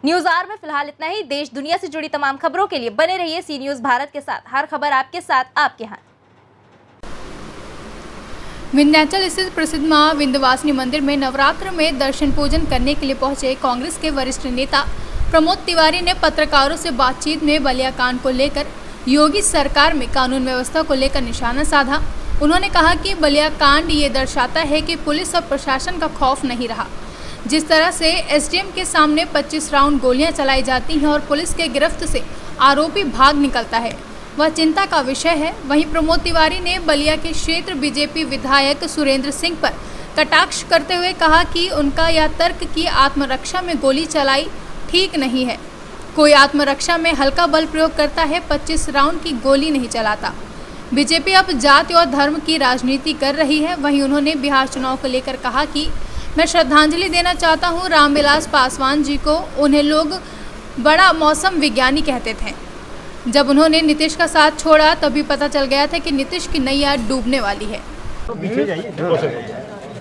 News our में फिलहाल इतना ही। देश दुनिया से जुड़ी तमाम खबरों के लिए बने रहिए सी न्यूज भारत के साथ। हर खबर आपके साथ, आपके हाथ। विंध्याचल स्थित प्रसिद्ध मां विंध्यवासिनी मंदिर में नवरात्र में दर्शन पूजन करने के लिए पहुंचे कांग्रेस के वरिष्ठ नेता प्रमोद तिवारी ने पत्रकारों से बातचीत में बलिया कांड को लेकर योगी सरकार में कानून व्यवस्था को लेकर निशाना साधा। उन्होंने कहा कि बलिया कांड ये दर्शाता है कि पुलिस और प्रशासन का खौफ नहीं रहा। जिस तरह से एसडीएम के सामने 25 राउंड गोलियां चलाई जाती हैं और पुलिस के गिरफ्त से आरोपी भाग निकलता है, वह चिंता का विषय है। वहीं प्रमोद तिवारी ने बलिया के क्षेत्र बीजेपी विधायक सुरेंद्र सिंह पर कटाक्ष करते हुए कहा कि उनका यह तर्क कि आत्मरक्षा में गोली चलाई ठीक नहीं है। कोई आत्मरक्षा में हल्का बल प्रयोग करता है, 25 राउंड की गोली नहीं चलाता। बीजेपी अब जाति और धर्म की राजनीति कर रही है। वहीं उन्होंने बिहार चुनाव को लेकर कहा कि मैं श्रद्धांजलि देना चाहता हूं रामविलास पासवान जी को। उन्हें लोग बड़ा मौसम विज्ञानी कहते थे। जब उन्होंने नीतीश का साथ छोड़ा तभी पता चल गया था कि नीतीश की नैया डूबने वाली है।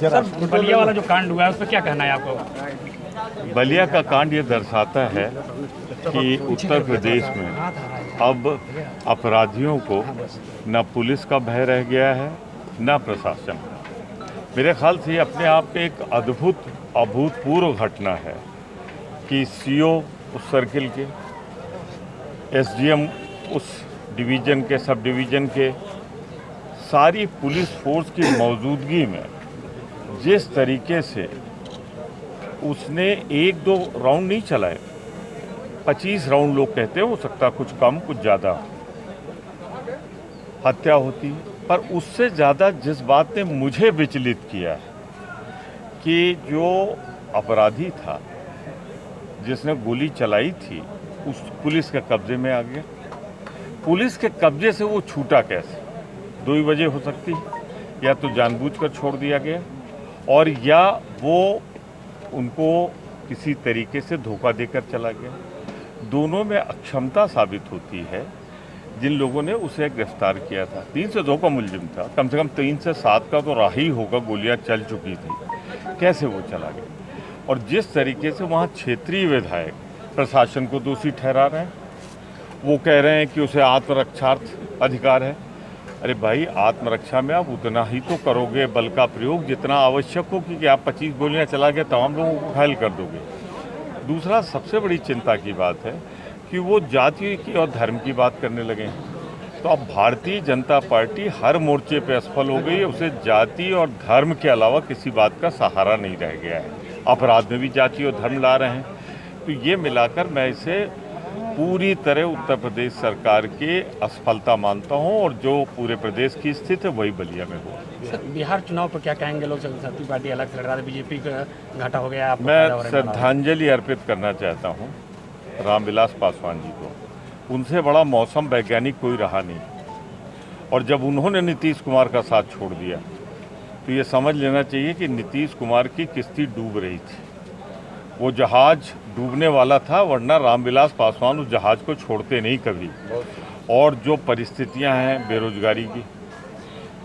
सर, बलिया वाला जो कांड हुआ है उस पर क्या कहना है आपको? बलिया का कांड ये दर्शाता है कि उत्तर प्रदेश में अब अपराधियों को न पुलिस का भय रह गया है न प्रशासन का। मेरे ख्याल से ये अपने आप में एक अभूतपूर्व घटना है कि सीओ उस सर्किल के, एसडीएम उस डिवीज़न के, सब डिवीज़न के, सारी पुलिस फोर्स की मौजूदगी में जिस तरीके से उसने 1-2 राउंड नहीं चलाए, 25 राउंड लोग कहते हैं, हो सकता कुछ कम कुछ ज़्यादा हत्या होती है। पर उससे ज़्यादा जिस बात ने मुझे विचलित किया है कि जो अपराधी था जिसने गोली चलाई थी उस पुलिस के कब्जे में आ गया। पुलिस के कब्जे से वो छूटा कैसे? 2 ही वजह हो सकती है, या तो जानबूझकर छोड़ दिया गया और या वो उनको किसी तरीके से धोखा देकर चला गया। दोनों में अक्षमता साबित होती है। जिन लोगों ने उसे गिरफ्तार किया था, 3 से 2 का मुलजिम था, कम से कम 3 से 7 का तो राही होगा, गोलियां चल चुकी थी, कैसे वो चला गया? और जिस तरीके से वहाँ क्षेत्रीय विधायक प्रशासन को दोषी ठहरा रहे हैं, वो कह रहे हैं कि उसे आत्मरक्षार्थ अधिकार है। अरे भाई, आत्मरक्षा में आप उतना ही तो करोगे बल का प्रयोग जितना आवश्यक हो कि आप 25 गोलियां चला के तमाम लोगों को घायल कर दोगे। दूसरा सबसे बड़ी चिंता की बात है कि वो जाति की और धर्म की बात करने लगे हैं। तो अब भारतीय जनता पार्टी हर मोर्चे पे असफल हो गई है। उसे जाति और धर्म के अलावा किसी बात का सहारा नहीं रह गया है। अपराध में भी जाति और धर्म ला रहे हैं। तो ये मिलाकर मैं इसे पूरी तरह उत्तर प्रदेश सरकार की असफलता मानता हूं और जो पूरे प्रदेश की स्थिति है वही बलिया में हो। सर, बिहार चुनाव पर क्या कहेंगे? लोग जनता पार्टी अलग लड़ रहा है, बीजेपी का घाटा हो गया। मैं श्रद्धांजलि अर्पित करना चाहता हूँ रामविलास पासवान जी को। उनसे बड़ा मौसम वैज्ञानिक कोई रहा नहीं। और जब उन्होंने नीतीश कुमार का साथ छोड़ दिया तो ये समझ लेना चाहिए कि नीतीश कुमार की किश्ती डूब रही थी। वो जहाज़ डूबने वाला था, वरना रामविलास पासवान उस जहाज़ को छोड़ते नहीं कभी। और जो परिस्थितियां हैं बेरोजगारी की,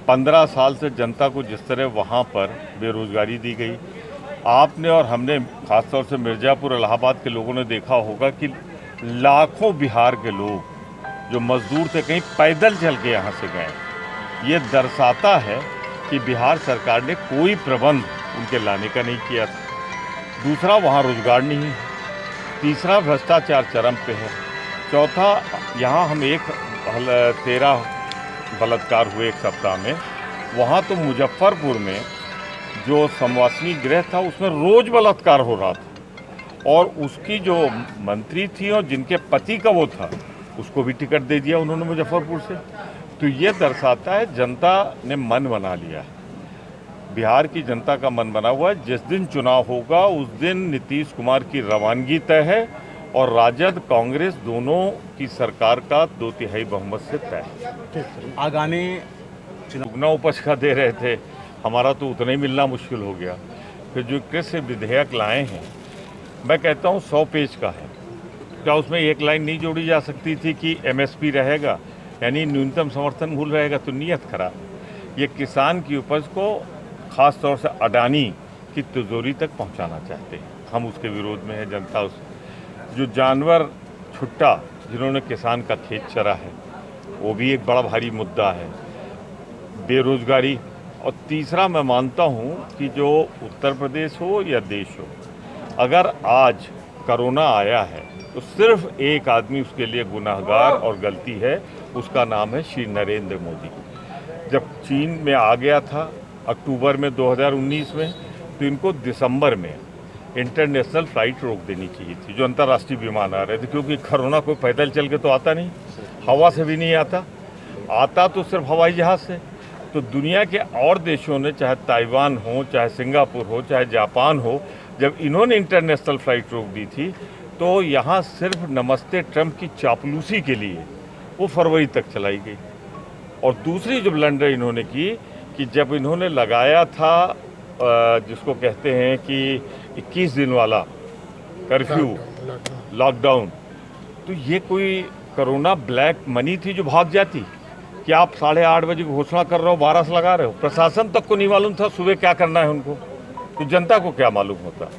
15 साल से जनता को जिस तरह वहाँ पर बेरोजगारी दी गई, आपने और हमने खासतौर से मिर्ज़ापुर इलाहाबाद के लोगों ने देखा होगा कि लाखों बिहार के लोग जो मजदूर थे कहीं पैदल चल के यहाँ से गए। ये दर्शाता है कि बिहार सरकार ने कोई प्रबंध उनके लाने का नहीं किया था। दूसरा, वहाँ रोजगार नहीं है। तीसरा, भ्रष्टाचार चरम पे है। चौथा, यहाँ हम 13 बलात्कार हुए एक सप्ताह में। वहाँ तो मुजफ्फरपुर में जो संवासनी गृह था उसमें रोज बलात्कार हो रहा था। और उसकी जो मंत्री थी और जिनके पति का वो था, उसको भी टिकट दे दिया उन्होंने मुजफ्फरपुर से। तो ये दर्शाता है जनता ने मन बना लिया है। बिहार की जनता का मन बना हुआ है। जिस दिन चुनाव होगा उस दिन नीतीश कुमार की रवानगी तय है और राजद कांग्रेस दोनों की सरकार का 2/3 बहुमत से तय है। आगामी दुगना उपज का दे रहे थे, हमारा तो उतना ही मिलना मुश्किल हो गया। फिर जो कृषि विधेयक लाए हैं, मैं कहता हूँ 100 पेज का है। क्या उसमें एक लाइन नहीं जोड़ी जा सकती थी कि एमएसपी रहेगा, यानी न्यूनतम समर्थन मूल्य रहेगा? तो नीयत खराब। ये किसान की उपज को ख़ास तौर से अडानी की तिजोरी तक पहुंचाना चाहते हैं। हम उसके विरोध में है। जनता उस जो जानवर छुट्टा जिन्होंने किसान का खेत चरा है वो भी एक बड़ा भारी मुद्दा है, बेरोजगारी। और तीसरा मैं मानता हूं कि जो उत्तर प्रदेश हो या देश हो, अगर आज कोरोना आया है तो सिर्फ एक आदमी उसके लिए गुनाहगार और गलती है, उसका नाम है श्री नरेंद्र मोदी। जब चीन में आ गया था अक्टूबर में 2019 में, तो इनको दिसंबर में इंटरनेशनल फ्लाइट रोक देनी चाहिए थी, जो अंतर्राष्ट्रीय विमान आ रहे थे, क्योंकि कोरोना कोई पैदल चल के तो आता नहीं, हवा से भी नहीं आता तो सिर्फ हवाई जहाज़ से। तो दुनिया के और देशों ने, चाहे ताइवान हो, चाहे सिंगापुर हो, चाहे जापान हो, जब इन्होंने इंटरनेशनल फ्लाइट रोक दी थी तो यहाँ सिर्फ नमस्ते ट्रंप की चापलूसी के लिए वो फरवरी तक चलाई गई। और दूसरी जो ब्लंडर इन्होंने की कि जब इन्होंने लगाया था जिसको कहते हैं कि 21 दिन वाला कर्फ्यू, लॉकडाउन, तो ये कोई कोरोना ब्लैक मनी थी जो भाग जाती कि आप 8:30 बजे घोषणा कर रहे हो, 12 से लगा रहे हो। प्रशासन तक को नहीं मालूम था सुबह क्या करना है उनको, तो जनता को क्या मालूम होता।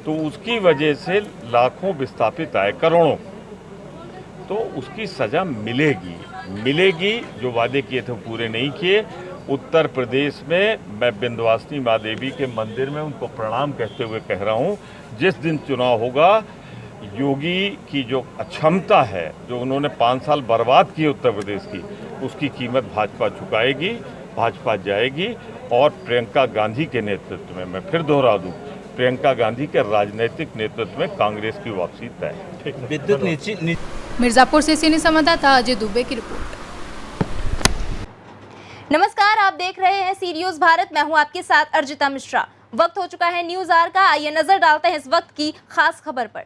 तो उसकी वजह से लाखों विस्थापित आए, करोड़ों, तो उसकी सज़ा मिलेगी। जो वादे किए थे पूरे नहीं किए। उत्तर प्रदेश में मैं विंध्यवासिनी माँ देवी के मंदिर में उनको प्रणाम कहते हुए कह रहा हूँ, जिस दिन चुनाव होगा, योगी की जो अक्षमता है, जो उन्होंने 5 साल बर्बाद किए उत्तर प्रदेश की, उसकी कीमत भाजपा चुकाएगी, भाजपा जाएगी। और प्रियंका गांधी के नेतृत्व में, मैं फिर दोहरा दूं, प्रियंका गांधी के राजनीतिक नेतृत्व में कांग्रेस की वापसी तय। विद्युत मिर्जापुर से सीनियर संवाददाता अजय दुबे की रिपोर्ट। नमस्कार, आप देख रहे हैं सी न्यूज़ भारत। मैं हूं आपके साथ अर्जिता मिश्रा। वक्त हो चुका है न्यूज़ आवर का। आइए नजर डालते हैं इस वक्त की खास खबर पर।